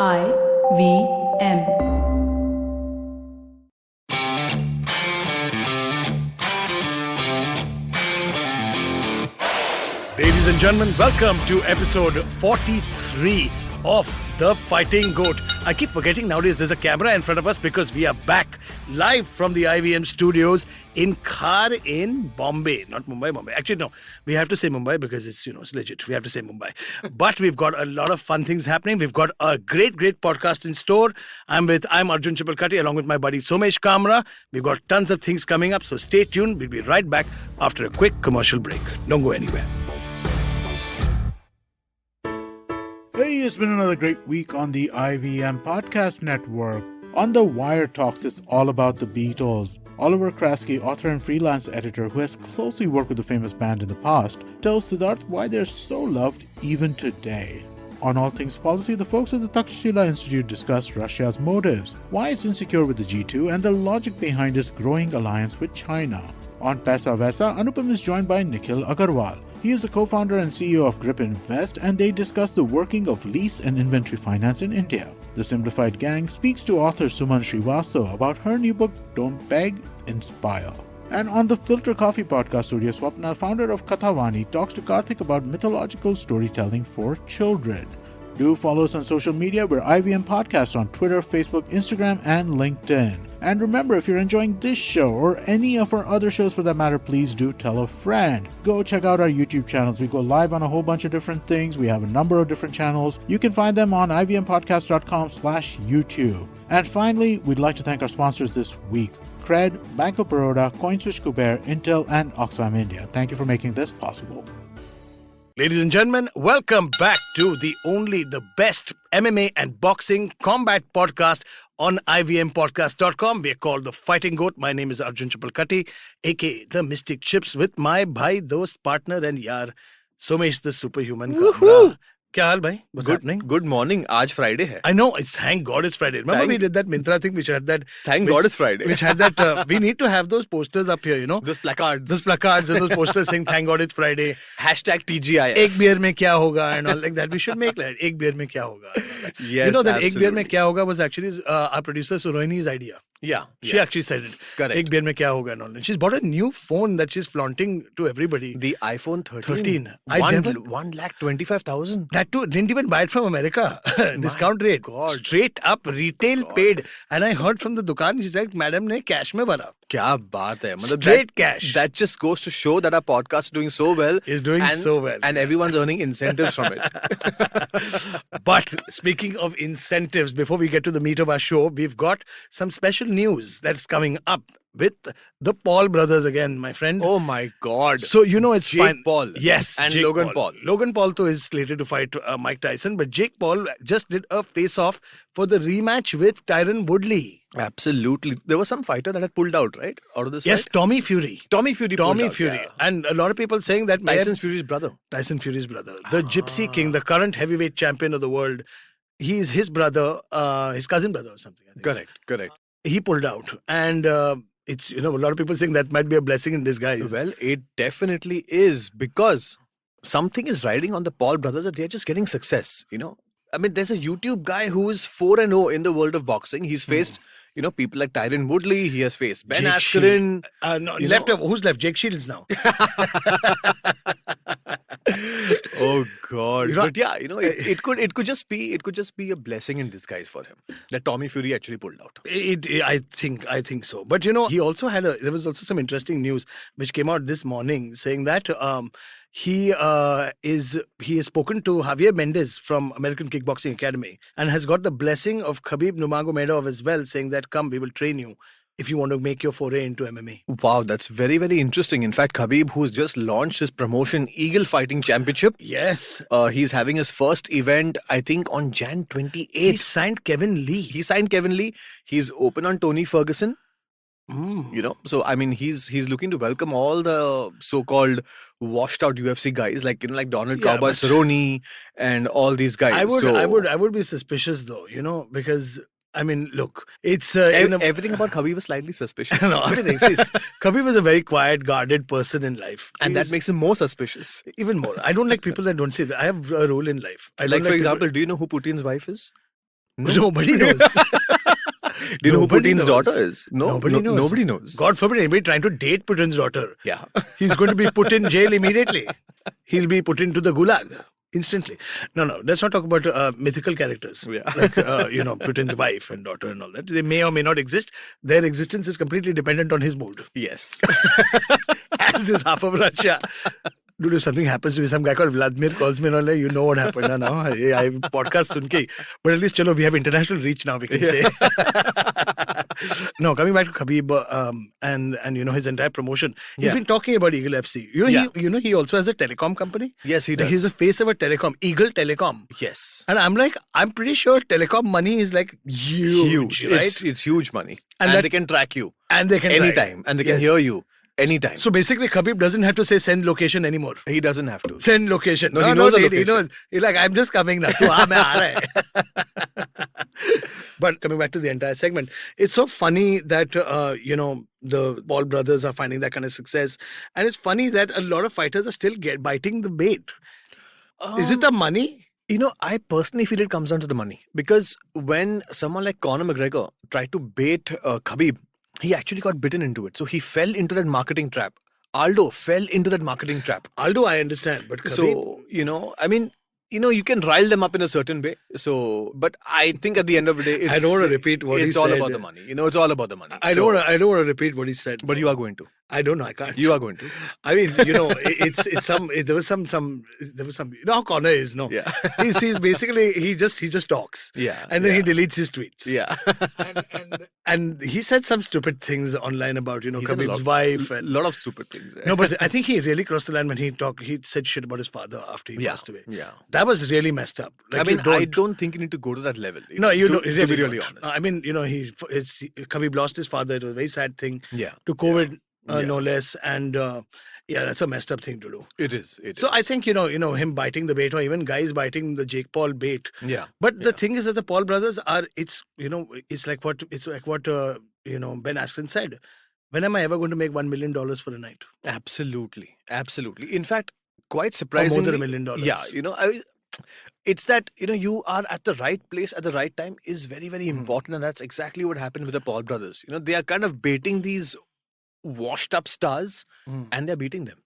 IVM. Ladies and gentlemen, welcome to episode 43 of The Fighting G.O.A.T. I keep forgetting nowadays there's a camera in front of us because we are back live from the IVM studios in Khar in Bombay. Not Mumbai, Bombay. Actually, no. We have to say Mumbai because it's legit. We have to say Mumbai. But we've got a lot of fun things happening. We've got a great podcast in store. I'm Arjun Chipalkatti along with my buddy Somesh Kamra. We've got tons of things coming up, so stay tuned. We'll be right back after a quick commercial break. Don't go anywhere. Hey, it's been another great week on the IVM Podcast Network. On the Wire Talks, it's all about the Beatles. Oliver Krasky, author and freelance editor who has closely worked with the famous band in the past, tells Siddharth why they're so loved even today. On All Things Policy, the folks at the Takshashila Institute discuss Russia's motives, why it's insecure with the G2, and the logic behind its growing alliance with China. On Paisa Vaisa, Anupam is joined by Nikhil Agarwal. He is the co-founder and CEO of Grip Invest, and they discuss the working of lease and inventory finance in India. The Simplified Gang speaks to author Suman Srivastava about her new book, Don't Beg, Inspire. And on the Filter Coffee podcast, Surya Swapna, founder of Kathavani, talks to Karthik about mythological storytelling for children. Do follow us on social media. We're IVM Podcast on Twitter, Facebook, Instagram, and LinkedIn. And remember, if you're enjoying this show or any of our other shows for that matter, please do tell a friend. Go check out our YouTube channels. We go live on a whole bunch of different things. We have a number of different channels. You can find them on ivmpodcast.com/YouTube. And finally, we'd like to thank our sponsors this week: Cred, Bank of Baroda, CoinSwitch Kuber, Intel, and Oxfam India. Thank you for making this possible. Ladies and gentlemen, welcome back to the best MMA and boxing combat podcast on ivmpodcast.com. We are called The Fighting G.O.A.T. My name is Arjun Chipalkatti, aka The Mystic Chips, with my bhai, dost, partner and yaar, Somesh the Superhuman. Kamra. Kya haal, bhai? What's happening? Good morning. Aaj Friday hai. I know. Thank God it's Friday. Remember we did that Myntra thing which had that... God it's Friday. Which had that... we need to have those posters up here, you know. Those placards. And those posters saying thank God it's Friday. Hashtag TGIF. Ek beer mein kya hoga and all like that. We should make that. Ek beer mein kya hoga. Yes, you know that absolutely. Ek beer mein kya hoga was actually our producer Surohini's idea. Yeah. She actually said it. Correct. Ek beer mein kya hoga and all. And she's bought a new phone that she's flaunting to everybody. The iPhone 13. 1,25,000. That too. Didn't even buy it from America. Discount rate. God. Straight up retail paid. And I heard from the dukaan, she's like, Madam ne cash mein bhara. Kya baat hai. Straight cash. That just goes to show that our podcast is doing so well. And everyone's earning incentives from it. But speaking of incentives, before we get to the meat of our show, we've got some special news that's coming up with the Paul brothers again, my friend. Oh my God. So, you know, it's Jake fine. Paul. Yes. And Jake Logan Paul. Logan Paul though is slated to fight Mike Tyson, but Jake Paul just did a face-off for the rematch with Tyron Woodley. Absolutely. There was some fighter that had pulled out, right? Out of this Yes, fight? Tommy Fury. Tommy Fury. Yeah. And a lot of people saying that Tyson Fury's brother. The Gypsy King, the current heavyweight champion of the world. He's his brother, his cousin brother or something. I think. Correct. He pulled out. And it's, you know, a lot of people saying that might be a blessing in disguise. Well, it definitely is, because something is riding on the Paul brothers that they're just getting success, you know. I mean, there's a YouTube guy who's 4-0 in the world of boxing. He's faced, you know, people like Tyron Woodley. He has faced Ben Askren. Who's left? Jake Shields now. Oh God! You know, but yeah, you know, it could just be a blessing in disguise for him that Tommy Fury actually pulled out. I think so. But you know, he also there was also some interesting news which came out this morning saying that he has spoken to Javier Mendez from American Kickboxing Academy and has got the blessing of Khabib Nurmagomedov as well, saying that come, we will train you if you want to make your foray into MMA. Wow, that's very, very interesting. In fact, Khabib, who's just launched his promotion Eagle Fighting Championship. Yes. He's having his first event, I think, on Jan 28th. He signed Kevin Lee. He's open on Tony Ferguson. You know, so I mean, he's looking to welcome all the so-called washed-out UFC guys, like, you know, like Donald Cowboy Cerrone and all these guys. I would be suspicious though, you know, because I mean, look, it's everything about Khabib is slightly suspicious. No, everything. Khabib is a very quiet, guarded person in life, and that makes him more suspicious. Even more. I don't like people that don't say that. I have a rule in life. For example, do you know who Putin's wife is? Nobody knows. Do you know who Nobody Putin's knows. daughter is? No, Nobody knows. Nobody knows. God forbid anybody trying to date Putin's daughter. Yeah. He's going to be put in jail immediately. He'll be put into the gulag instantly. No. Let's not talk about mythical characters. Yeah. Like, Putin's wife and daughter and all that. They may or may not exist. Their existence is completely dependent on his mood. Yes. As is half of Russia. Dude, if something happens to me, some guy called Vladimir calls me and all, you know what happened. I podcast sunke. But at least, we have international reach now, we can say. No, coming back to Khabib and his entire promotion. He's been talking about Eagle FC. He also has a telecom company. Yes, he does. He's the face of a telecom, Eagle Telecom. Yes. And I'm pretty sure telecom money is like huge. Right? It's huge money. And And that- they can track you And they can anytime. And they can Yes. hear you anytime. So basically, Khabib doesn't have to say send location anymore. He doesn't have to. Send location. No, he knows the He location. knows. He's like, I'm just coming now. Tu aa, main aa raha hai. But coming back to the entire segment, it's so funny that, the Paul brothers are finding that kind of success. And it's funny that a lot of fighters are still biting the bait. Is it the money? I personally feel it comes down to the money. Because when someone like Conor McGregor tried to bait Khabib, he actually got bitten into it. So he fell into that marketing trap. Aldo fell into that marketing trap. Aldo, I understand. But Khabib, So, you can rile them up in a certain way. So, but I think at the end of the day, I don't want to repeat what he it's all said. about the money. It's all about the money. I don't want to repeat what he said. But you are going to. I don't know. I can't. You are going to. I mean, there was some, you know how Connor is, no? Yeah. He's basically, he just talks. Yeah, And then he yeah. deletes his tweets. Yeah. And he said some stupid things online about, He said a Khabib's lot- wife. A And, lot of stupid things. no, but I think he really crossed the line when he said shit about his father after he passed away. Yeah. That was really messed up. Like, I mean, you I don't think you need to go to that level. No, you to, don't. to Really be really don't. honest. I mean, Khabib lost his father. It was a very sad thing. Yeah. To COVID, Yeah. no less. And that's a messed up thing to do. It is. So I think, him biting the bait, or even guys biting the Jake Paul bait. Yeah. But the thing is that the Paul brothers are, it's like what Ben Askren said. When am I ever going to make $1 million for a night? Absolutely. In fact, quite Or surprisingly. more than $1 million. Yeah. It's that, you are at the right place at the right time is very, very important. And that's exactly what happened with the Paul brothers. They are kind of baiting these washed up stars and they're beating them.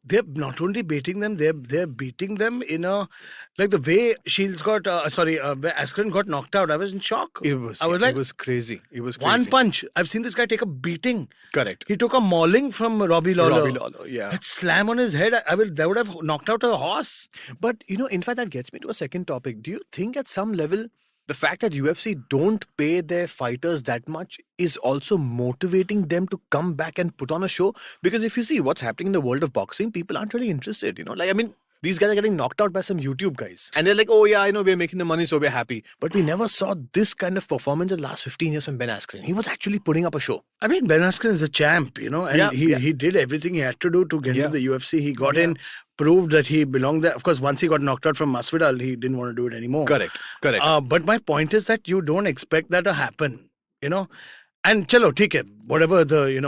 They're not only beating them, they're beating them in a, like the way Shields where Askren got knocked out. I was in shock. I was like, it was crazy. It was crazy. one punch. I've seen this guy take a beating. Correct. He took a mauling from Robbie Lawler. Robbie Lawler, yeah. That slam on his head, that would have knocked out a horse. But, in fact, that gets me to a second topic. Do you think at some level, the fact that UFC don't pay their fighters that much is also motivating them to come back and put on a show? Because if you see what's happening in the world of boxing, people aren't really interested, these guys are getting knocked out by some YouTube guys. And they're like, oh yeah, we're making the money, so we're happy. But we never saw this kind of performance in the last 15 years from Ben Askren. He was actually putting up a show. I mean, Ben Askren is a champ, and he did everything he had to do to get into the UFC. He got in, proved that he belonged there. Of course, once he got knocked out from Masvidal, he didn't want to do it anymore. Correct. But my point is that you don't expect that to happen, And chalo, theek hai, whatever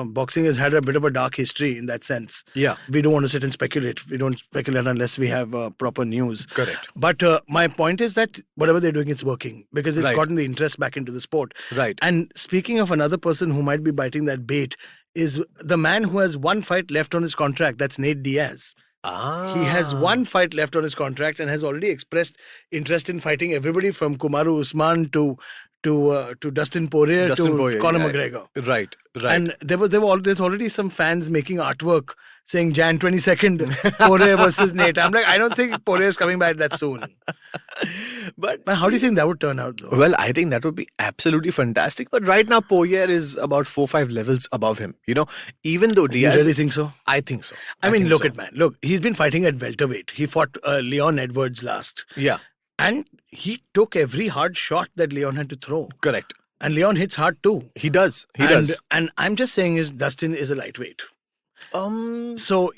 boxing has had a bit of a dark history in that sense. Yeah. We don't want to sit and speculate. We don't speculate unless we have proper news. Correct. But my point is that whatever they're doing, it's working because it's Right. gotten the interest back into the sport. Right. And speaking of another person who might be biting that bait is the man who has one fight left on his contract. That's Nate Diaz. He has one fight left on his contract and has already expressed interest in fighting everybody from Kamaru Usman to Dustin Poirier to Conor McGregor. Right. And there's already some fans making artwork saying Jan 22nd, Poirier versus Nate. I'm like, I don't think Poirier is coming back that soon. But how do you think that would turn out, though? Well, I think that would be absolutely fantastic. But right now, Poirier is about 4-5 levels above him. Even though Diaz... You really think so? I think so. I mean, look at man. Look, he's been fighting at welterweight. He fought Leon Edwards last. Yeah. And he took every hard shot that Leon had to throw. Correct. And Leon hits hard too. He does. He does. And I'm just saying Dustin is a lightweight. So,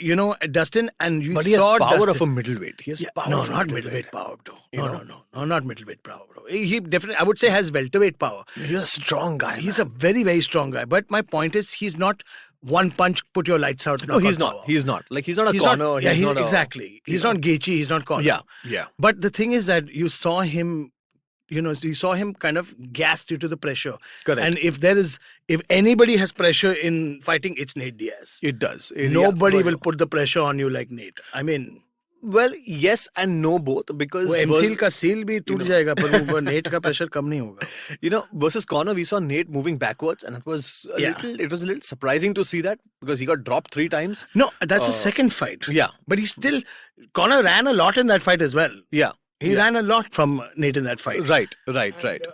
Dustin, and you but he has saw power Dustin. of a middleweight. He has power of a not middleweight power, bro. No, not middleweight power, bro. He definitely, I would say, has welterweight power. He's a strong guy. He's a very, very strong guy. But my point is, he's not one punch, put your lights out. No, he's not. Power. He's not. Like, he's not a corner. Exactly. He's not Gaethje. He's not corner. Yeah. But the thing is that you saw him, you saw him kind of gassed due to the pressure. Correct. And if anybody has pressure in fighting, it's Nate Diaz. It does. Nobody will put the pressure on you like Nate. I mean, well, yes and no both, because वो MCL का seal भी टूट जाएगा, पर वो Nate का pressure कम नहीं होगा. Versus Conor, we saw Nate moving backwards, and it was a little surprising to see that, because he got dropped 3 times. No, that's the second fight. Yeah. But Conor ran a lot in that fight as well. Yeah. He ran a lot from Nate in that fight. Right.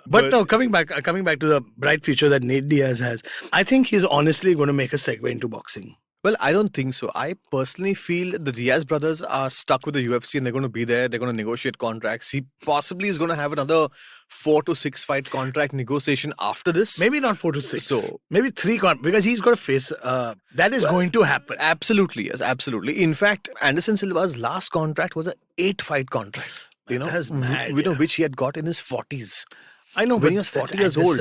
But no, coming back to the bright future that Nate Diaz has, I think he's honestly going to make a segue into boxing. Well, I don't think so. I personally feel the Diaz brothers are stuck with the UFC, and they're going to be there. They're going to negotiate contracts. He possibly is going to have another 4 to 6 fight contract negotiation after this. Maybe not 4 to 6. So maybe 3 because he's got to face. That is going to happen. Absolutely, yes, absolutely. In fact, Anderson Silva's last contract was an 8 fight contract. That's mad. Which he had got in his 40s. I know, when he was 40 years old.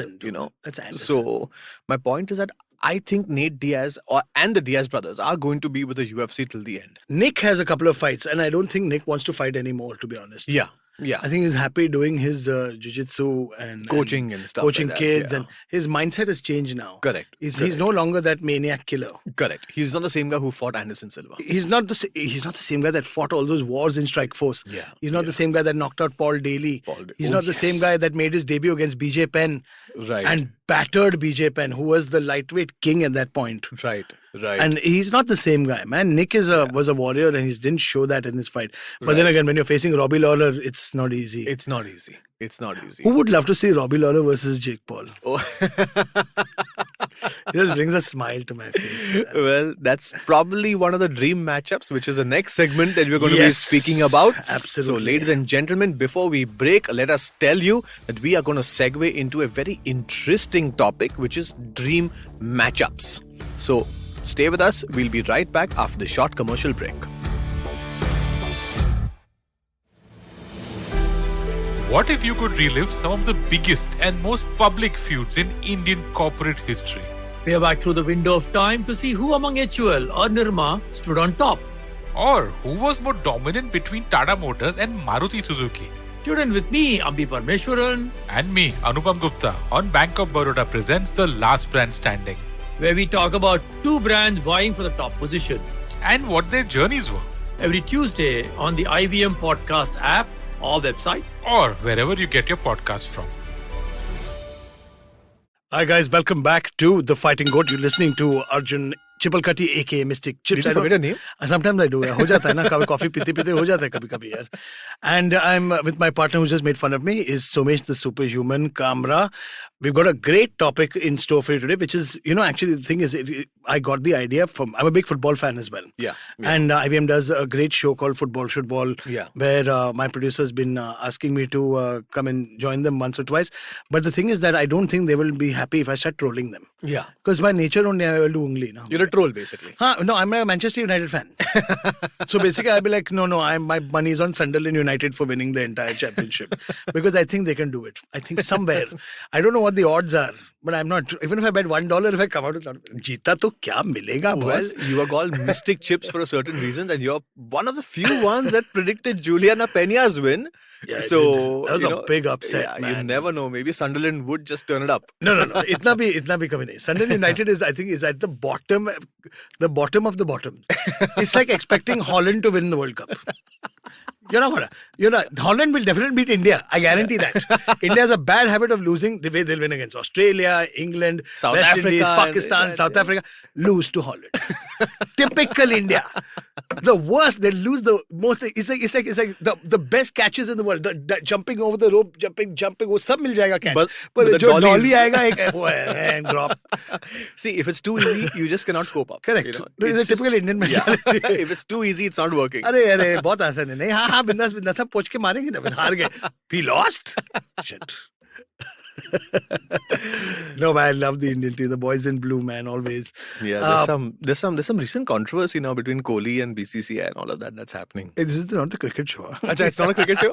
That's Anderson. So my point is that I think Nate Diaz and the Diaz brothers are going to be with the UFC till the end. Nick has a couple of fights, and I don't think Nick wants to fight anymore, to be honest. Yeah. I think he's happy doing his jiu-jitsu and coaching and stuff. Coaching like kids, that, and his mindset has changed now. Correct. He's no longer that maniac killer. Correct. He's not the same guy who fought Anderson Silva. He's not the same guy that fought all those wars in Strikeforce. Yeah. He's not the same guy that knocked out Paul Daly. He's not the same guy that made his debut against BJ Penn. Right. And battered BJ Penn, who was the lightweight king at that point. Right. And he's not the same guy, man. Nick was a warrior, and he didn't show that in this fight. But then again, when you're facing Robbie Lawler, it's not easy. It's not easy. Who would love to see Robbie Lawler versus Jake Paul? Oh. It just brings a smile to my face. Well, that's probably one of the dream matchups, which is the next segment that we're going to be speaking about. Absolutely. So, ladies and gentlemen, before we break, let us tell you that we are going to segue into a very interesting topic, which is dream matchups. So, stay with us. We'll be right back after the short commercial break. What if you could relive some of the biggest and most public feuds in Indian corporate history? Peer back through the window of time to see who among HUL or Nirma stood on top. Or who was more dominant between Tata Motors and Maruti Suzuki? Tune in with me, Ambi Parmeshwaran, And me, Anupam Gupta, on Bank of Baroda presents The Last Brand Standing, where we talk about 2 brands vying for the top position. and what their journeys were. Every Tuesday on the IVM Podcast app or website. Or wherever you get your podcast from. Hi guys, welcome back to The Fighting Goat. You're listening to Arjun Chipalkatti, aka Mystic Chips. Did you forget your name? Sometimes I do. हो जाता है ना, कभी coffee पीते हो जाता है कभी यार. And I'm with my partner who just made fun of me is Somesh the Superhuman, Kamra. We've got a great topic in store for you today, which is, actually the thing is, I got the idea from, I'm a big football fan as well. Yeah. And IBM does a great show called Football Should Ball, where my producer's been asking me to come and join them once or twice. But the thing is that I don't think they will be happy if I start trolling them. Yeah. Because by nature only I will do ungli. No? You're a troll, basically. No, I'm a Manchester United fan. So basically I'll be like, no, my money is on Sunderland United for winning the entire championship. Because I think they can do it. I think somewhere, I don't know what the odds are, but I'm not, even if I bet $1, if I come out with jeeta to kya milega, boss? Well, you are called Mystic Chips for a certain reason, and you're one of the few ones that predicted Juliana Peña's win. Yeah, so that was a big upset, man. You never know. Maybe Sunderland would just turn it up. No. Itna bhi coming nahi. Sunderland United is at the bottom of the bottom. It's like expecting Holland to win the World Cup. Holland will definitely beat India. I guarantee that. India has a bad habit of losing the way they'll win against Australia, England, South West Africa, Indies, Pakistan, South Africa. Lose to Holland. Typical India. The worst, they lose the most. It's like the best catches in the world. The jumping over the rope, jumping, wo sab mil jayega catch. But the dollies. dolly aayega, and drop. See, if it's too easy, you just cannot cope up. Correct. It's a typical Indian mentality. If it's too ezy, it's not working. अरे बहुत आसान है नहीं हाँ बिंदास था पोच के मारेंगे ना हार गए we lost shit. No man, I love the Indian team, the boys in blue, man, always. Yeah, there's some recent controversy now between Kohli and BCCI and all of that that's happening. Hey, this is not the cricket show. It's not a cricket show.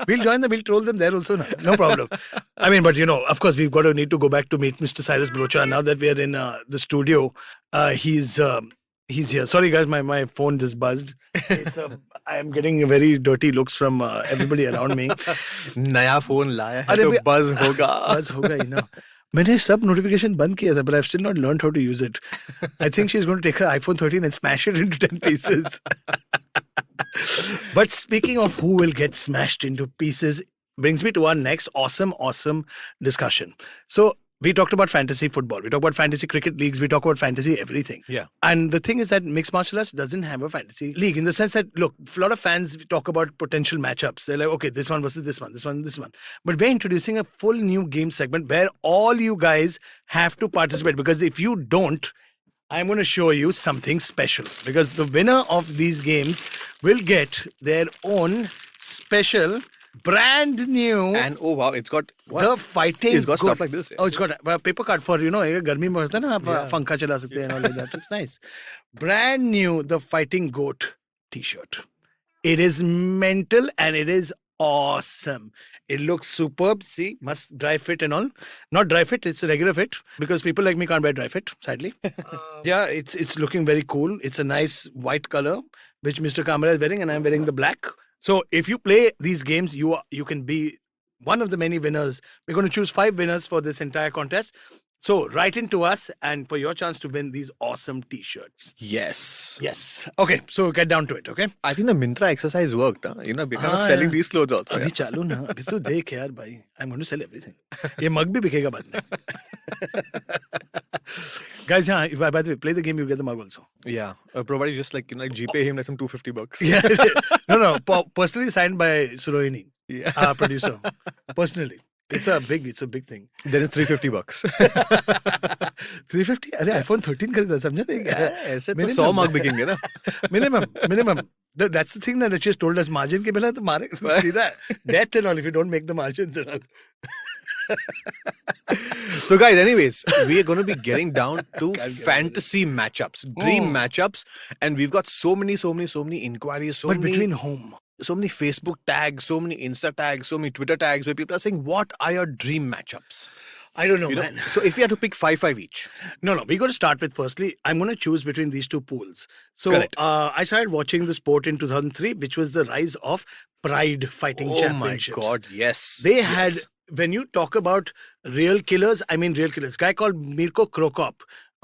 We'll troll them there also now. No problem. I mean, but of course we've got to need to go back to meet Mr. Cyrus Brocha. Now that we are in the studio, he's here. Sorry guys, my phone just buzzed. I am getting very dirty looks from everybody around me. नया phone लाया है अरे तो भैया- buzz होगा. बस होगा ही ना. मैंने सब notification बंद किया था, but I've still not learned how to use it. I think she's going to take her iPhone 13 and smash it into 10 pieces. But speaking of who will get smashed into pieces, brings me to our next awesome discussion. So we talked about fantasy football. We talked about fantasy cricket leagues. We talk about fantasy everything. Yeah. And the thing is that mixed martial arts doesn't have a fantasy league in the sense that, look, a lot of fans talk about potential matchups. They're like, okay, this one versus this one, this one, this one. But we're introducing a full new game segment where all you guys have to participate, because if you don't, I'm going to show you something special, because the winner of these games will get their own special, brand new, And oh wow, it's got what? the fighting. It's got stuff like this. Oh, it's got a paper card for, गर्मी में होता है ना, आप पंखा चला सकते हैं and all like that. It's nice. Brand new, the Fighting Goat t-shirt. It is mental and it is awesome. It looks superb. See, must dry fit and all. Not dry fit, it's a regular fit, because people like me can't wear dry fit, sadly. Yeah, it's looking very cool. It's a nice white color, which Mr. Kamra is wearing, and I'm wearing the black. So if you play these games, you can be one of the many winners. We're going to choose 5 winners for this entire contest. So write into us and for your chance to win these awesome t-shirts. Yes. Yes. Okay, so get down to it, okay? I think the Myntra exercise worked. Huh? We're kind of हाँ, selling यार. these clothes also. अभी चालू ना, अभी तो देख यार भाई. I'm going to sell everything. ये mug भी बिकेगा बाद में. Guys, by the way, play the game, you get the mug also. Yeah. Provided you just like GPay him like some $250. Yeah. No. Personally signed by Surohini, Yeah. producer. Personally. It's a big thing. Then it's $350. 350? अरे iPhone 13 खरीदा, समझे नहीं क्या? ऐसे तो 100 mug बिकेंगे ना. Minimum. That's the thing that just told us, margin के बिना तो मारे सीधा death and all if you don't make the margins and all. So guys, anyways, we are going to be getting down to fantasy matchups, dream matchups, and we've got so many inquiries, But between whom? so many Facebook tags, so many Insta tags, so many Twitter tags where people are saying, what are your dream matchups? I don't know, man. So if we had to pick 5 each. No, we got to start with, firstly, I'm going to choose between these two pools. So Correct. I started watching the sport in 2003, which was the rise of Pride Fighting Championships. Oh my God, yes. They had, when you talk about real killers, I mean real killers. Guy called Mirko Krokop.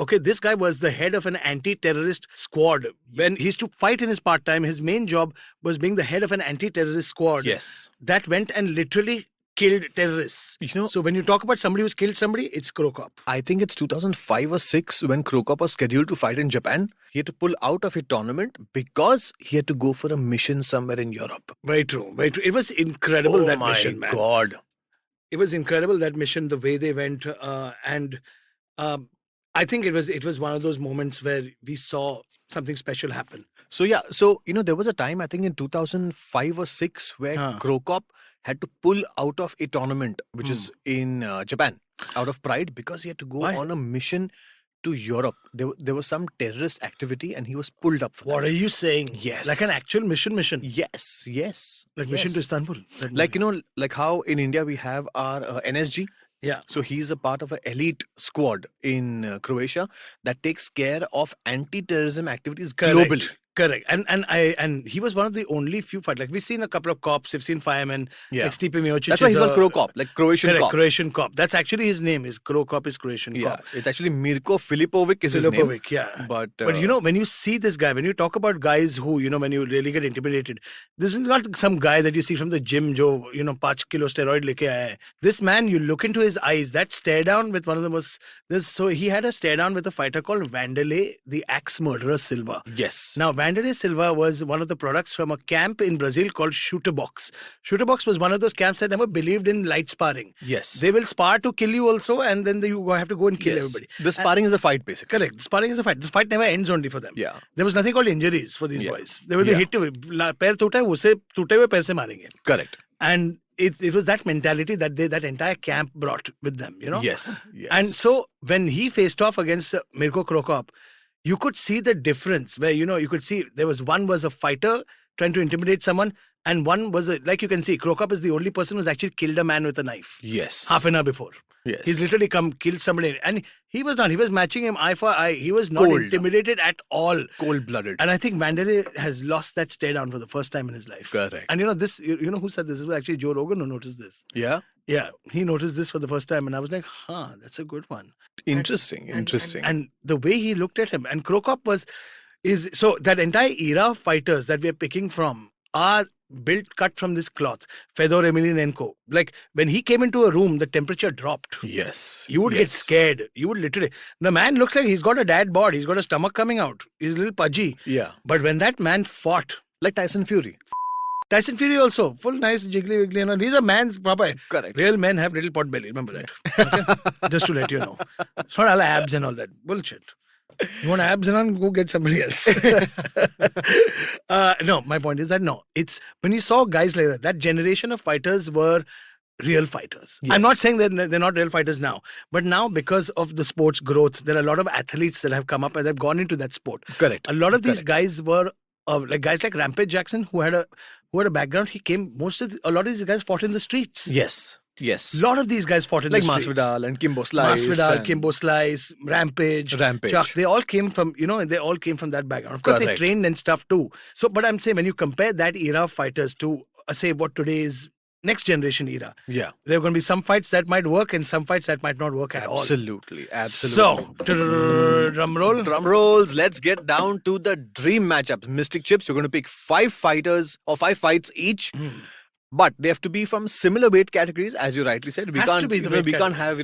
Okay, this guy was the head of an anti-terrorist squad. When he used to fight in his part-time, his main job was being the head of an anti-terrorist squad. Yes. That went and literally killed terrorists. So when you talk about somebody who's killed somebody, it's Krokop. I think it's 2005 or 6 when Krokop was scheduled to fight in Japan. He had to pull out of a tournament because he had to go for a mission somewhere in Europe. Very true. It was incredible, that mission, man. Oh my God. It was incredible, that mission, the way they went. I think it was one of those moments where we saw something special happen. So there was a time, I think in 2005 or 6 where Krokop had to pull out of a tournament which is in Japan out of pride because he had to go on a mission to Europe. There was some terrorist activity and he was pulled up for that. What are you saying? Yes. Like an actual mission? Yes. Like mission to Istanbul? Like, like how in India we have our NSG. Yeah. So he's a part of an elite squad in Croatia that takes care of anti-terrorism activities globally. Correct. And he was one of the only few fighters. Like, we've seen a couple of cops, we've seen firemen, like Stipe Miocic. That's why he's called Krokop, like Croatian cop. Croatian cop. That's actually his name. Krokop is Croatian cop. It's actually Mirko Filipovic is his name. Yeah. But when you see this guy, when you talk about guys who, when you really get intimidated, this is not some guy that you see from the gym, jo, 5 kilo steroid leke aaya hai. This man, you look into his eyes, that stare down with one of the most... So he had a stare down with a fighter called Vanderlei, the axe murderer Silva. Yes. Now, Vanderlei Silva was one of the products from a camp in Brazil called Shooter Box. Shooter Box was one of those camps that never believed in light sparring. Yes. They will spar to kill you also, and then you have to go and kill everybody. The sparring is a fight, basically. Correct. The sparring is a fight. This fight never ends only for them. Yeah. There was nothing called injuries for these boys. They were hit. पैर टूटा है, उसे टूटे हुए पैर से मारेंगे. Correct. And it was that mentality that that entire camp brought with them, Yes. And so when he faced off against Mirko Krokop, you could see the difference where, you could see there was a fighter trying to intimidate someone, And one was, like you can see, Krokop is the only person who's actually killed a man with a knife. Yes. Half an hour before. Yes. He's literally killed somebody. And he was matching him eye for eye. He was not Cold. intimidated at all. Cold-blooded. And I think Mandalay has lost that stare down for the first time in his life. Correct. And this, you know who said this? It was actually Joe Rogan who noticed this. Yeah. Yeah, he noticed this for the first time. And I was like, that's a good one. Interesting. And the way he looked at him. And Krokop so that entire era of fighters that we are picking from are cut from this cloth. Fedor Emelianenko. Like when he came into a room, the temperature dropped. Yes. You would get scared. You would literally. The man looks like he's got a dad bod. He's got a stomach coming out. He's a little pudgy. Yeah. But when that man fought. Like Tyson Fury. Tyson Fury also. Full nice jiggly wiggly. And all. He's a man's proper. Correct. Real men have little pot belly. Remember that. Okay? Just to let you know. It's not all abs and all that. Bullshit. You want abs and all, go get somebody else. No, my point is that it's when you saw guys like that generation of fighters were real fighters. Yes. I'm not saying that they're not real fighters now, but now because of the sport's growth, there are a lot of athletes that have come up and they've gone into that sport. Correct. A lot of these guys were like guys like Rampage Jackson who had a background. He came a lot of these guys fought in the streets. Yes. A lot of these guys fought in like the streets. Masvidal and Kimbo Slice. Kimbo Slice, Rampage. Chuck, they all came from, that background. Of course, they trained and stuff too. So, but I'm saying when you compare that era of fighters to, say, what today's next generation era, yeah, there are going to be some fights that might work and some fights that might not work at all. Absolutely. So, drum roll. Drum rolls. Let's get down to the dream matchup. Mystic Chips, you're going to pick 5 fighters or 5 fights each. But they have to be from similar weight categories, as you rightly said. We can't have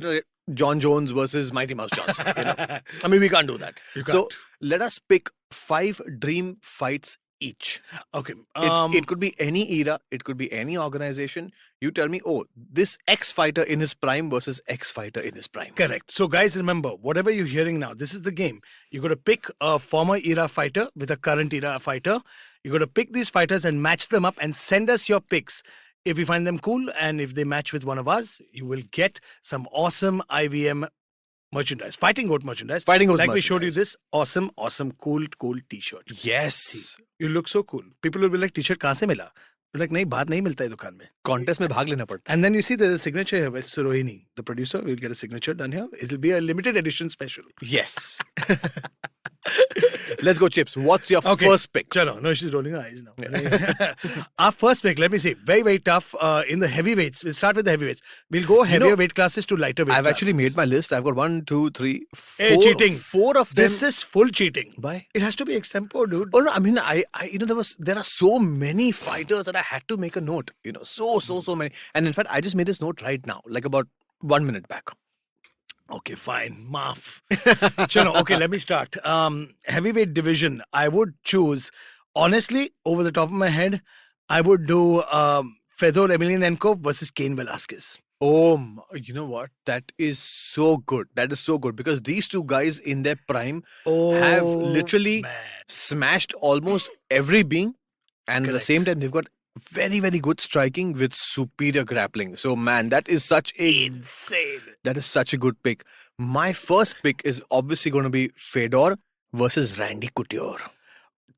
John Jones versus Mighty Mouse Johnson. I mean, we can't do that. So let us pick 5 dream fights each. Okay. It could be any era. It could be any organization. You tell me, this X fighter in his prime versus X fighter in his prime. Correct. So guys, remember, whatever you're hearing now, this is the game. You're going to pick a former era fighter with a current era fighter. You're going to pick these fighters and match them up and send us your picks. If we find them cool and if they match with one of us, you will get some awesome IVM merchandise. Fighting Goat merchandise. We showed you this awesome, cool t-shirt. Yes. See, you look so cool. People will be like, t-shirt kahan se mila? You're like, nahi, bahar nahi milta hai dukaan mein. Contest mein bhag lena padta. And then you see there's a signature here by Surohini, the producer. We'll get a signature done here. It'll be a limited edition special. Yes. Let's go, Chips. What's your first pick? Chalo. No, she's rolling her eyes now. Yeah. Our first pick, let me see. Very, very tough in the heavyweights. We'll start with the heavyweights. We'll go heavier weight classes to lighter weight classes. I've actually made my list. I've got 1, 2, 3, 4. Hey, cheating. 4 of them. This is full cheating. Why? It has to be extempo, dude. Oh no, I mean, there are so many fighters that I had to make a note. So many. And in fact, I just made this note right now, like about 1 minute back. Okay, fine. Maaf. Chalo, okay, let me start. Heavyweight division, I would choose, honestly, over the top of my head, I would do Fedor Emelianenko versus Cain Velasquez. Oh, you know what? That is so good. Because these two guys in their prime have literally smashed almost every being. And at the same time, they've got very, very good striking with superior grappling. So, man, that is such a good pick. My first pick is obviously going to be Fedor versus Randy Couture.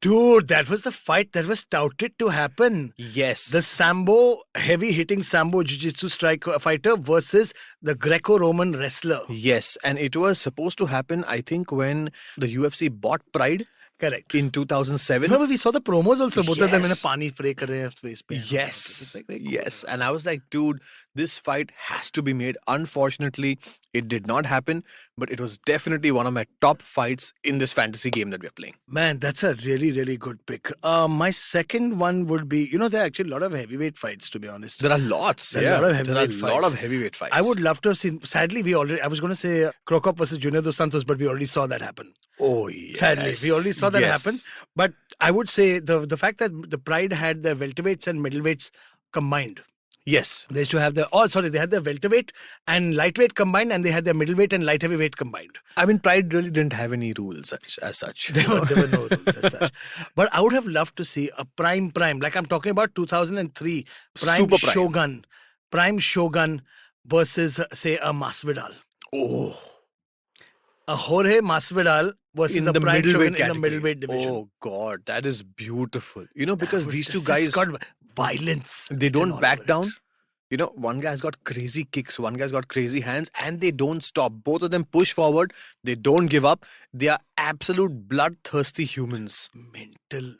Dude, that was the fight that was touted to happen. Yes. The Sambo, heavy-hitting Sambo Jiu-Jitsu fighter versus the Greco-Roman wrestler. Yes, and it was supposed to happen, I think, when the UFC bought Pride. Correct. In 2007. Remember, we saw the promos also. Both of them in a pani spray kar rahe hain face pe. Yes. Yes. And I was like, dude, this fight has to be made. Unfortunately, it did not happen. But it was definitely one of my top fights in this fantasy game that we're playing. Man, that's a really, really good pick. My second one would be, there are actually a lot of heavyweight fights, to be honest. There are lots. There are a lot of heavyweight fights. I would love to have seen, sadly, I was going to say Krokop versus Junior Dos Santos, but we already saw that happen. Oh, yes. Sadly, we already saw that happen. But I would say the fact that the Pride had the welterweights and middleweights combined. Yes. They used to have they had their welterweight and lightweight combined, and they had their middleweight and light heavyweight combined. I mean, Pride really didn't have any rules as such. There were no rules as such. But I would have loved to see a prime, like I'm talking about 2003, Super prime. Shogun. Prime Shogun versus, say, a Masvidal. Oh. A Jorge Masvidal versus in the the Prime Shogun category. in the middleweight division. Oh, God, that is beautiful. Because these two guys... violence. They written don't all back over down. it. You know, one guy's got crazy kicks, one guy's got crazy hands, and they don't stop. Both of them push forward. They don't give up. They are absolute bloodthirsty humans. Mental.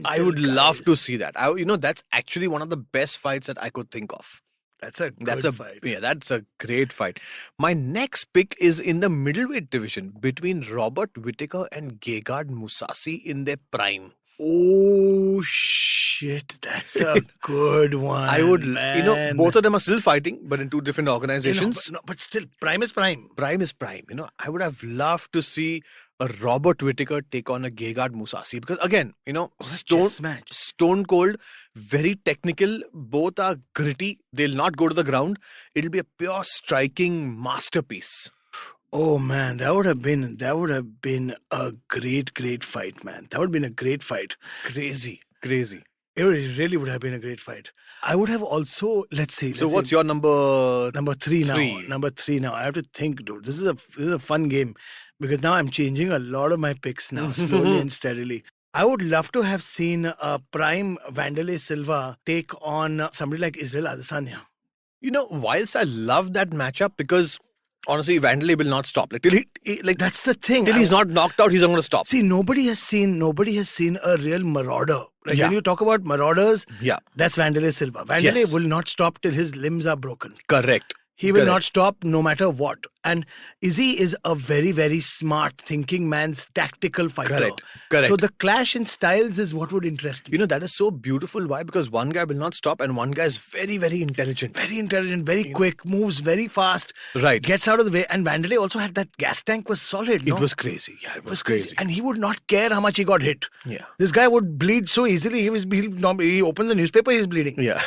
I would love to guys. see that. That's actually one of the best fights that I could think of. That's a good That's a fight. Yeah, that's a great fight. My next pick is in the middleweight division between Robert Whittaker and Gegard Mousasi in their prime. Oh shit, that's a good one. I would, man. both of them are still fighting, but in two different organizations. But still, prime is prime. Prime is prime. I would have loved to see a Robert Whittaker take on a Gegard Mousasi because again, chess match. stone cold, very technical. Both are gritty. They'll not go to the ground. It'll be a pure striking masterpiece. Oh man, that would have been a great fight, man. That would have been a great fight. Crazy. It really would have been a great fight. I would have also, So what's your number? number three now? Three. Number three now. I have to think, dude. This is a fun game because now I'm changing a lot of my picks now, slowly and steadily. I would love to have seen a prime Wanderlei Silva take on somebody like Israel Adesanya. Whilst I love that matchup because honestly, Wanderlei will not stop. That's the thing. Till he's not knocked out, he's not going to stop. See, nobody has seen a real marauder. Like Yeah. when you talk about marauders, Yeah. that's Wanderlei Silva. Wanderlei Yes. will not stop till his limbs are broken. Correct. He will Correct. not stop no matter what. And Izzy is a very, very smart, thinking man's tactical fighter. Correct. So the clash in styles is what would interest me. That is so beautiful. Why? Because one guy will not stop and one guy is very, very intelligent. Very intelligent, very quick, moves very fast. Right. Gets out of the way. And Wanderlei also had that gas tank was solid. It was crazy. Yeah, it was crazy. And he would not care how much he got hit. Yeah. This guy would bleed so easily. He opens the newspaper, he's bleeding. Yeah.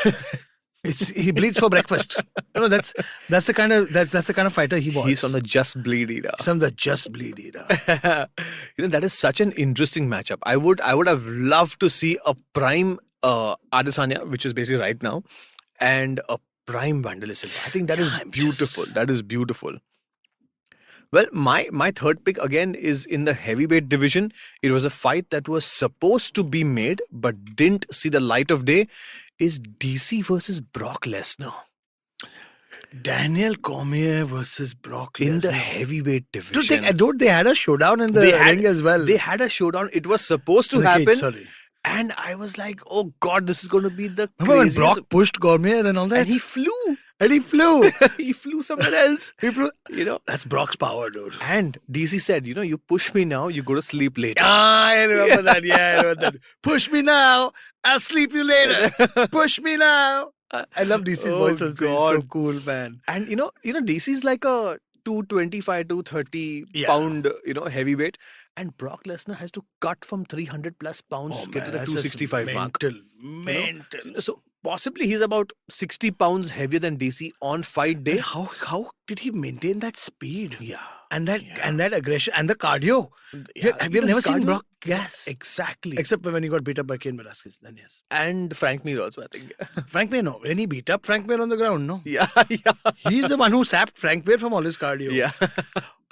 He bleeds for breakfast. That's the kind of fighter he was. He's from the just bleed era. Some of the just bleed era. That is such an interesting matchup. I would have loved to see a prime Adesanya, which is basically right now, and a prime Wanderlei Silva. I think that is beautiful. That is beautiful. Well, my third pick again is in the heavyweight division. It was a fight that was supposed to be made but didn't see the light of day. Is DC versus Brock Lesnar Daniel Cormier versus Brock Lesnar. in the heavyweight division. Dude, they had a showdown in the ring as well. They had a showdown. It was supposed to In the cage, happen. sorry. And I was like, oh God, this is going to be the Remember when craziest. Brock pushed Cormier and all that? And he flew. And he flew. He flew somewhere else. He flew. You know. That's Brock's power, dude. And DC said, you push me now, you go to sleep later. I remember that. Yeah, I remember that. Push me now. I'll sleep you later. Push me now. I love DC's Oh, voice also. He's so God. cool, man. And DC's like a 225, 230 Yeah. pound, heavyweight. And Brock Lesnar has to cut from 300 plus pounds to get to the that's just 265 mark. Mental. So possibly he's about 60 pounds heavier than DC on fight day. And how did he maintain that speed? Yeah. And that aggression and the cardio. Yeah, Have you his never seen cardio- Brock gas? Exactly. Except when he got beat up by Cain Velasquez, then yes. And Frank Mir also, I think. Frank Mir, no. When he beat up Frank Mir on the ground, no. Yeah. He's the one who sapped Frank Mir from all his cardio. Yeah.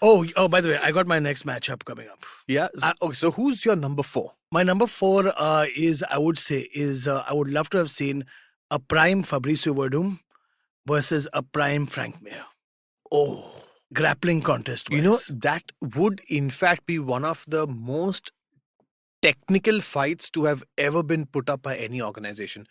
Oh, by the way, I got my next matchup coming up. Yeah. So who's your number 4? My number 4 is I would love to have seen a prime Fabricio Verdum versus a prime Frank Mir. Oh. Grappling contest. That would in fact be one of the most technical fights to have ever been put up by any organization.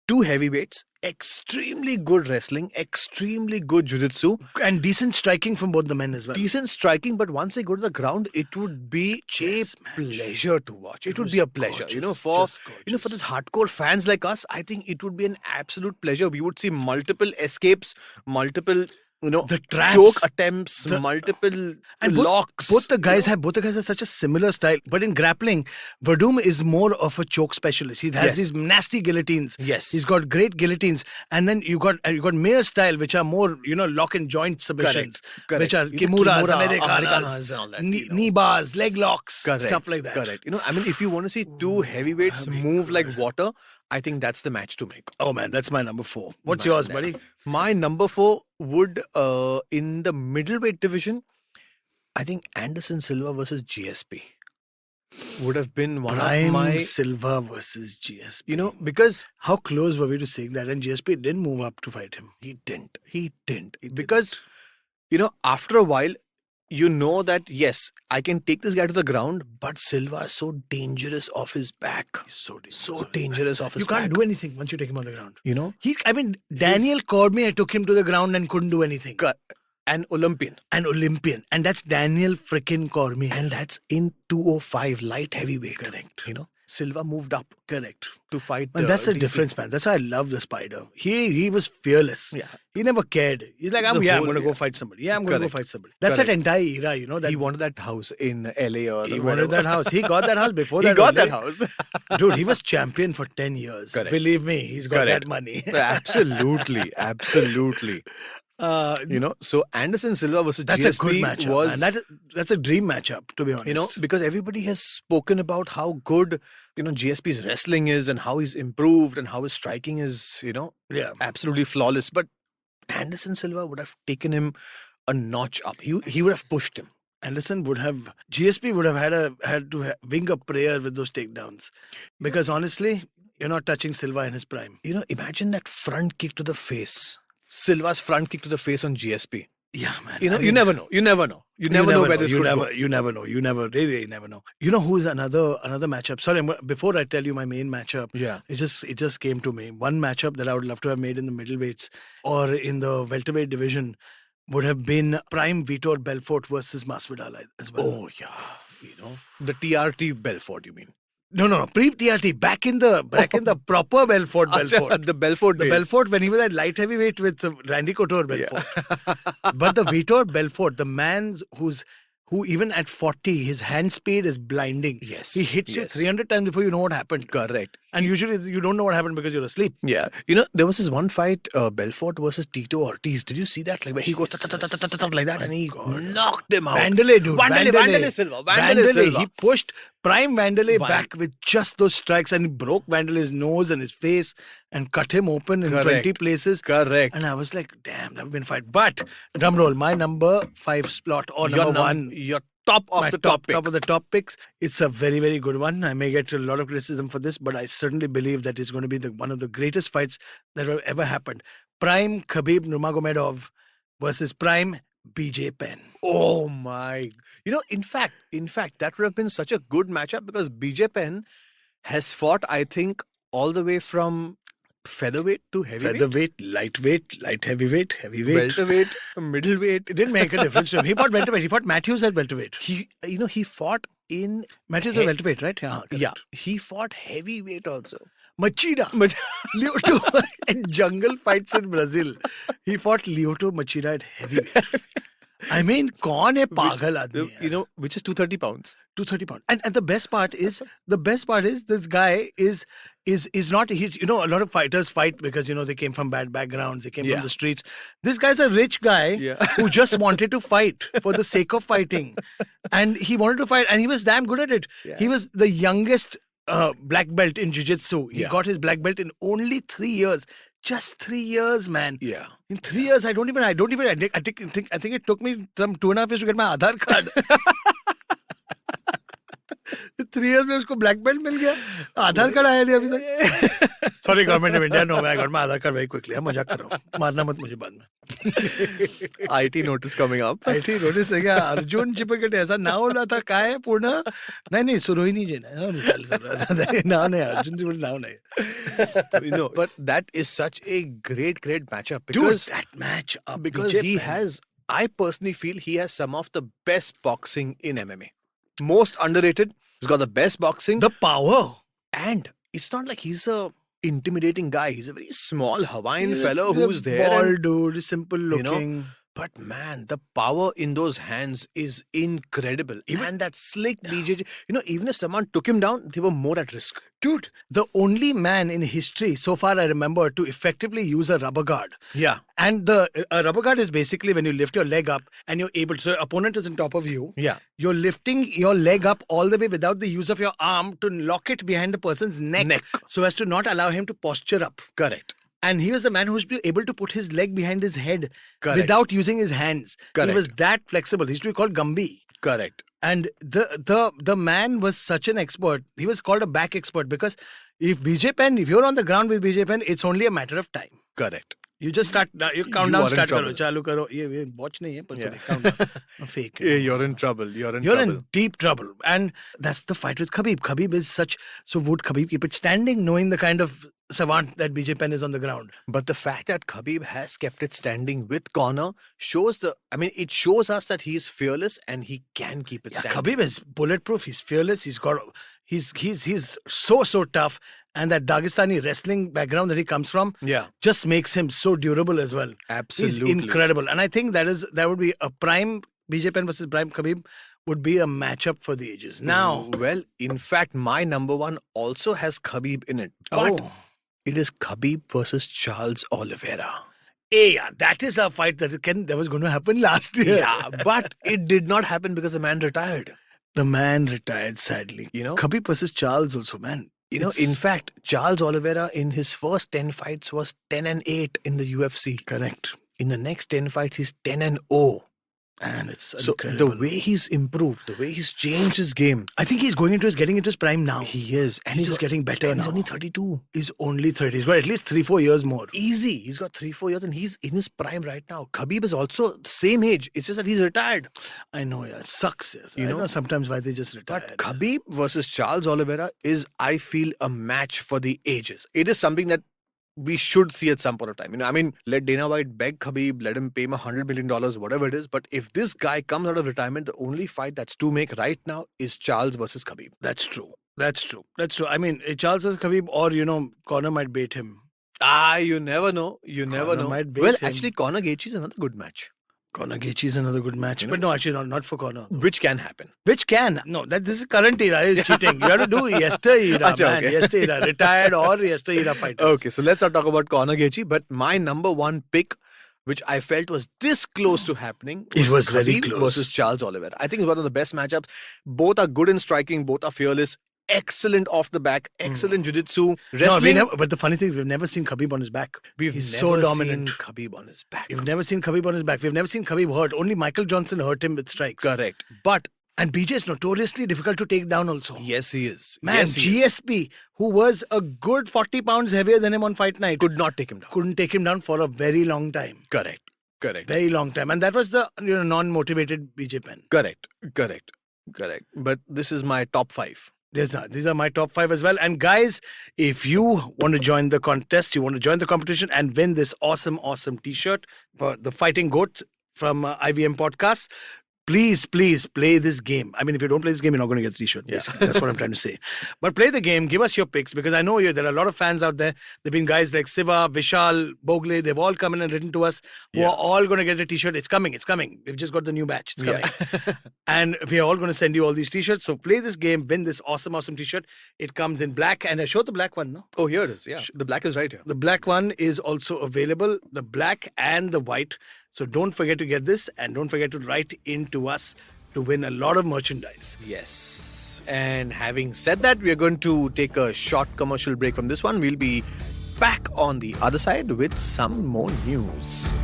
2 heavyweights, extremely good wrestling, extremely good jiu-jitsu, and decent striking from both the men as well. decent striking, but once they go to the ground, it would be Chess a match. pleasure to watch. It would was be a pleasure. gorgeous, For just for these hardcore fans like us, I think it would be an absolute pleasure. We would see multiple escapes, multiple the traps, choke attempts, multiple and locks. Both the guys have such a similar style. But in grappling, Verdum is more of a choke specialist. He has Yes. these nasty guillotines. Yes. He's got great guillotines. And then you got Mir's style, which are more, lock and joint submissions. Correct. Which are You know, kimuras, kimura, Americanas, Americanas and all that, knee bars, leg locks, Correct. stuff like that. Correct. If you want to see 2 heavyweights move like water, I think that's the match to make. Oh man, that's my number 4. What's yours, buddy? My number 4 would, in the middleweight division, I think Anderson Silva versus GSP. would have been one Prime of my, Silva versus GSP. because How close were we to seeing that? And GSP didn't move up to fight him. he didn't. Because, after a while, that, yes, I can take this guy to the ground, but Silva is so dangerous off his back. So dangerous off his You back. can't do anything once you take him on the ground. Daniel Cormier took him to the ground and couldn't do anything. An Olympian. And that's Daniel freaking Cormier. And that's in 205 light heavyweight. Correct. Silva moved up Correct. to fight. And that's the DC. difference, man. That's why I love the Spider. He was fearless. Yeah. He never cared. He's like, I'm going to go fight somebody. Yeah, I'm going to go Correct. fight somebody. That's that Correct. entire era, that He wanted that house in LA or he wherever. wanted that house. He got that house before He that. got only. that house. Dude, he was champion for 10 years. Correct. Believe me, he's got Correct. that money. Absolutely. So Anderson Silva versus That's GSP a good matchup. was, Man. That's a dream matchup, to be honest. because everybody has spoken about how good, GSP's wrestling is and how he's improved and how his striking is, Yeah. absolutely flawless. But Anderson Silva would have taken him a notch up. He would have pushed him. GSP would have had to wing a prayer with those takedowns. Because honestly, you're not touching Silva in his prime. Imagine that front kick to the face. Silva's front kick to the face on GSP. Yeah, man. You never know. You never know where this could go. You never know. You really never know. You know who's another matchup? Sorry, before I tell you my main matchup, Yeah. it just came to me. One matchup that I would love to have made in the middleweights or in the welterweight division would have been Prime Vitor Belfort versus Masvidal as well. Oh yeah, the TRT Belfort. You mean? No. Pre-TRT, back in the proper Belfort. The Belfort The days. Belfort when he was at light heavyweight with Randy Couture Belfort. But the Vitor Belfort, the man who even at 40, his hand speed is blinding. Yes, He hits you yes. 300 times before you know what happened. Correct. And usually you don't know what happened because you're asleep. Yeah. There was this one fight, Belfort versus Tito Ortiz. Did you see that? Like where he goes like that and he knocked him out. Vandalay, dude. Vandalay Silva. Vandalay Silva. He pushed Prime Vandalay back with just those strikes and he broke Vandalay's nose and his face and cut him open in 20 places. Correct. And I was like, damn, that would have been a fight. But, drum roll, my number 5 slot or number 1. Your top of My the top pick. top of the top picks. It's a very, very good one. I may get a lot of criticism for this, but I certainly believe that it's going to be one of the greatest fights that have ever happened. Prime Khabib Nurmagomedov versus Prime BJ Penn. Oh my. In fact, that would have been such a good matchup because BJ Penn has fought, I think, all the way from featherweight to heavyweight. Featherweight, lightweight, light heavyweight, Welterweight, middleweight. It didn't make a difference to him. He fought welterweight. He fought Matthews at welterweight. He fought in Matthews at welterweight, right? Yeah. Yeah. He fought heavyweight also. Machida. Lyoto in jungle fights in Brazil. He fought Lyoto Machida at heavyweight. I mean, kaun hai pagal aadmi? Which is 230 pounds. 230 pounds. And the best part is this guy is not, he's, a lot of fighters fight because, they came from bad backgrounds, they came from the streets. This guy's a rich guy who just wanted to fight for the sake of fighting. And he wanted to fight and he was damn good at it. Yeah. He was the youngest black belt in jiu-jitsu. He got his black belt in only 3 years. Just 3 years, man. Yeah. In 3 years, I think it took me some 2.5 years to get my Aadhaar card. 3 years में उसको black belt मिल गया. आधार card आया नहीं अभी तक. Sorry, government of India. No, I got my Aadhaar card very quickly. I'm मजाक कर रहा हूँ. मारना मत मुझे बाद में. IT notice coming up. IT notice है क्या? अर्जुन चिपलकट्टी ऐसा ना होना था. क्या है पूर्ण? नहीं सुरो ही नहीं जेना. नाम नहीं अर्जुन चिपलकट्टी नाम नहीं. But that is such a great matchup Dude, because that match up because I personally feel he has some of the best boxing in MMA. Most underrated. He's got the best boxing. The power. And it's not like he's a intimidating guy. He's a very small Hawaiian fellow He's a who's there. Bald dude, simple looking. But man, the power in those hands is incredible. And that slick BJJ, even if someone took him down, they were more at risk. Dude, the only man in history, so far I remember, to effectively use a rubber guard. Yeah. And a rubber guard is basically when you lift your leg up and you're able to, so your opponent is on top of you. Yeah. You're lifting your leg up all the way without the use of your arm to lock it behind the person's neck. So as to not allow him to posture up. Correct. And he was the man who was able to put his leg behind his head Correct. without using his hands. Correct. He was that flexible. He used to be called Gumby. Correct. And the man was such an expert. He was called a back expert because if you're on the ground with BJ Penn, it's only a matter of time. Correct. You just start, you count You down, are in start trouble. karo, chalu karo. Ye watch nahi hai, par Yeah. count down. Fake. Yeah, you're in trouble. You're You're in deep trouble. And that's the fight with Khabib. Khabib is so would Khabib keep it standing knowing the kind of savant that BJ Penn is on the ground? But the fact that Khabib has kept it standing with Conor shows it shows us that he is fearless and he can keep it Yeah, standing. Khabib is bulletproof. He's fearless. He's so tough. And that Dagestani wrestling background that he comes from Yeah. just makes him so durable as well. Absolutely. He's incredible. And I think that would be a prime BJ Penn versus prime Khabib would be a matchup for the ages. Now, Well, in fact, my number one also has Khabib in it. But it is Khabib versus Charles Oliveira. yeah, that is a fight that was going to happen last year. Yeah, but it did not happen because the man retired. The man retired sadly. Khabib versus Charles also, man. In fact, Charles Oliveira in his first 10 fights was 10-8 in the UFC. Correct. In the next 10 fights, he's 10-0. And it's So incredible. the way he's improved, the way he's changed his game, I think he's getting into his prime now. he is. And He's just getting better and now. He's only 32. He's only 30. He's got at least 3-4 years more. Easy. He's got 3-4 years and he's in his prime right now. Khabib is also the same age. It's just that he's retired. I know, yeah. It sucks. Yes. You I know? know sometimes why they just retire. But Khabib versus Charles Oliveira is, I feel, a match for the ages. It is something that we should see at some point of time. Let Dana White beg Khabib, let him pay him $100 million, whatever it is. But if this guy comes out of retirement, the only fight that's to make right now is Charles versus Khabib. That's true. I mean, Charles versus Khabib or, Conor might bait him. You never know. You never Conor know. might bait Well, him. actually, Conor Gaethje is another good match. Conor Gaethje is another good match. But no, actually not for Conor. Which can happen. Which can. No, this is current era is cheating. You have to do yesterday era, Acha, man. okay. Yesterday era. Retired or yesterday era fighters. Okay, so let's not talk about Conor Gaethje, but my number one pick, which I felt was this close to happening, It was very Khabib close. versus Charles Oliveira. I think it's one of the best matchups. Both are good in striking, both are fearless, excellent off the back, excellent jiu-jitsu, No, wrestling. but the funny thing is we've never seen Khabib on his back. We've He's never so dominant. seen Khabib on his back. We've never seen Khabib on his back. We've never seen Khabib hurt. Only Michael Johnson hurt him with strikes. Correct. But And BJ is notoriously difficult to take down also. yes, he is. Man, yes, he is. GSP, who was a good 40 pounds heavier than him on fight night, Could not take him down. couldn't take him down for a very long time. Correct. Very long time. And that was the non-motivated BJ Penn. Correct. But this is my top 5. These are my top 5 as well. And guys, if you want to join the contest, you want to join the competition and win this awesome t-shirt for the Fighting Goat from IVM Podcast, please play this game. I mean, if you don't play this game, you're not going to get the t-shirt. Basically. That's what I'm trying to say. But play the game. Give us your picks because I know there are a lot of fans out there. There have been guys like Silva, Vishal, Bogle. They've all come in and written to us who are all going to get a t-shirt. It's coming. We've just got the new batch. It's coming. And we are all going to send you all these t-shirts. So play this game. Win this awesome t-shirt. It comes in black. And I showed the black one, no? Oh, here it is. Yeah. The black is right here. The black one is also available. The black and the white. So don't forget to get this and don't forget to write into us to win a lot of merchandise. Yes. And having said that, we are going to take a short commercial break from this one. We'll be back on the other side with some more news.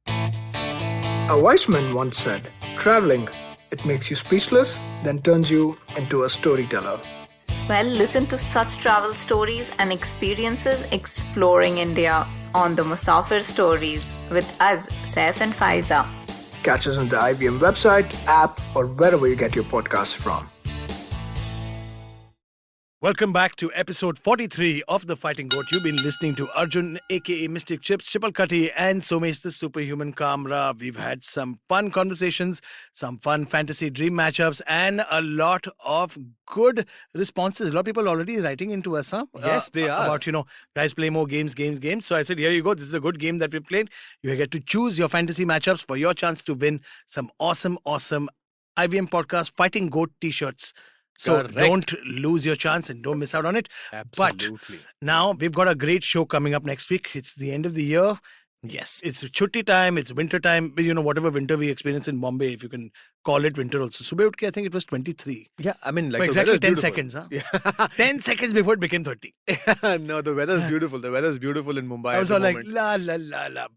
A wise man once said, traveling, it makes you speechless, then turns you into a storyteller. Well, listen to such travel stories and experiences exploring India on the Musafir Stories with us, Saif and Faiza. Catch us on the IVM website, app, or wherever you get your podcasts from. Welcome back to episode 43 of The Fighting Goat. You've been listening to Arjun, aka Mystic Chips, Chipalkatti, and Somesh the Superhuman Kamra. We've had some fun conversations, some fun fantasy dream matchups, and a lot of good responses. A lot of people already writing into us, huh? Yes, they are. About, guys play more games. So I said, here you go. This is a good game that we played. You get to choose your fantasy matchups for your chance to win some awesome IVM Podcast Fighting Goat t-shirts. So Correct. don't lose your chance and don't miss out on it. Absolutely. But now we've got a great show coming up next week. It's the end of the year. Yes. It's chutti time, it's winter time. You know, whatever winter we experience in Bombay, if you can call it winter also. Subah utke, I think it was 23. Yeah, I mean, like For the exactly weather's 10 beautiful. seconds, huh? Yeah. 10 seconds before it became 30. No, the weather's beautiful. The weather's beautiful in Mumbai. I was at all the like, moment. la la la la,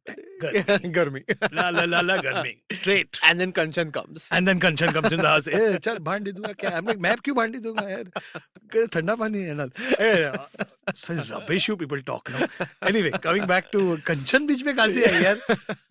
garmi. Garmi. La la la la, garmi. Straight. And then Kanchan comes. And then Kanchan comes in the house. Hey, chal, bhandi dunga kya? I'm like, मैं क्यों भांडी दूंगा यार? ठंडा पानी है ना. Hey, such rubbish you people talk now. Anyway, coming back to Kanchan, बीच में कहाँ से आई यार?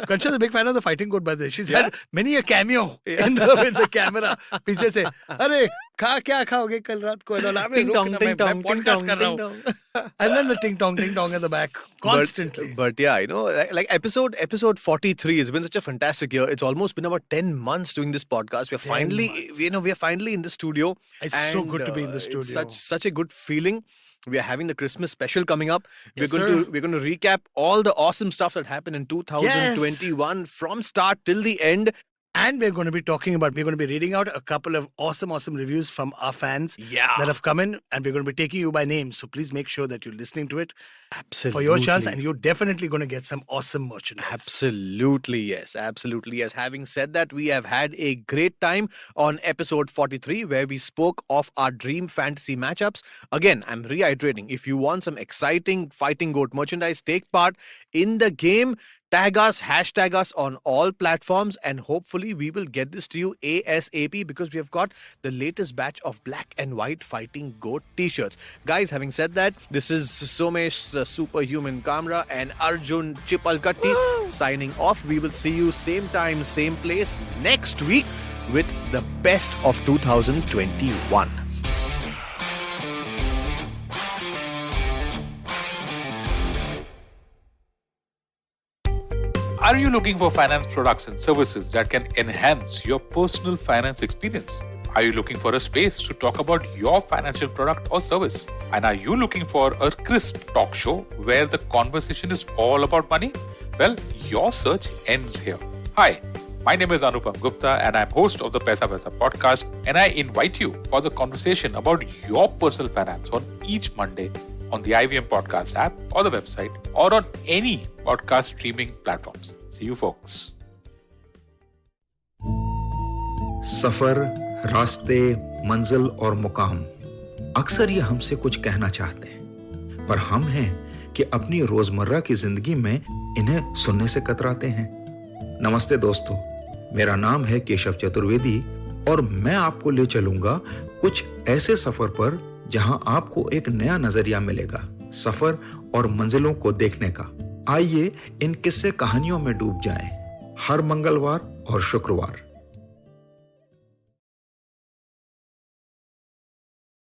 Kanchan is a big fan of the Fighting G.O.A.T, by the way. She's had many a cameo in the camera. पीछे से, अरे क्या खाओगे कल रात को? Ting tong, ting tong, ting podcast tong, कर रहा ting हूँ. tong. And then the ting tong at the back constantly. But yeah, you know, like episode 43 has been such a fantastic year. It's almost been about 10 months doing this podcast. We're finally, we are finally in the studio. It's so good to be in the studio. It's such a good feeling. We are having the Christmas special coming up. Yes, we're going to recap all the awesome stuff that happened in 2021 from start till the end. And we're going to be reading out a couple of awesome reviews from our fans that have come in, and we're going to be taking you by name. So please make sure that you're listening to it. Absolutely. For your chance, and you're definitely going to get some awesome merchandise. Absolutely, yes. Having said that, we have had a great time on episode 43 where we spoke of our dream fantasy matchups. Again, I'm reiterating, if you want some exciting Fighting G.O.A.T merchandise, take part in the game. Tag us, hashtag us on all platforms, and hopefully we will get this to you ASAP because we have got the latest batch of black and white Fighting G.O.A.T t-shirts. Guys, having said that, this is Somesh, Superhuman Kamra, and Arjun Chipalkatti signing off. We will see you same time, same place next week with the best of 2021. Are you looking for finance products and services that can enhance your personal finance experience? Are you looking for a space to talk about your financial product or service? And are you looking for a crisp talk show where the conversation is all about money? Well, your search ends here. Hi, my name is Anupam Gupta and I'm host of the Paisa Paisa podcast, and I invite you for the conversation about your personal finance on each Monday on the IVM podcast app or the website or on any podcast streaming platforms. See you folks. सफर, रास्ते, मंजिल और मुकाम अक्सर ये हमसे कुछ कहना चाहते हैं, पर हम हैं कि अपनी रोजमर्रा की जिंदगी में इन्हें सुनने से कतराते हैं। नमस्ते दोस्तों, मेरा नाम है केशव चतुर्वेदी और मैं आपको ले चलूंगा कुछ ऐसे सफर पर जहां आपको एक नया नजरिया मिलेगा सफर और मंजिलों को देखने का। आइए इन किस्से कहानियों में डूब जाएं। हर मंगलवार और शुक्रवार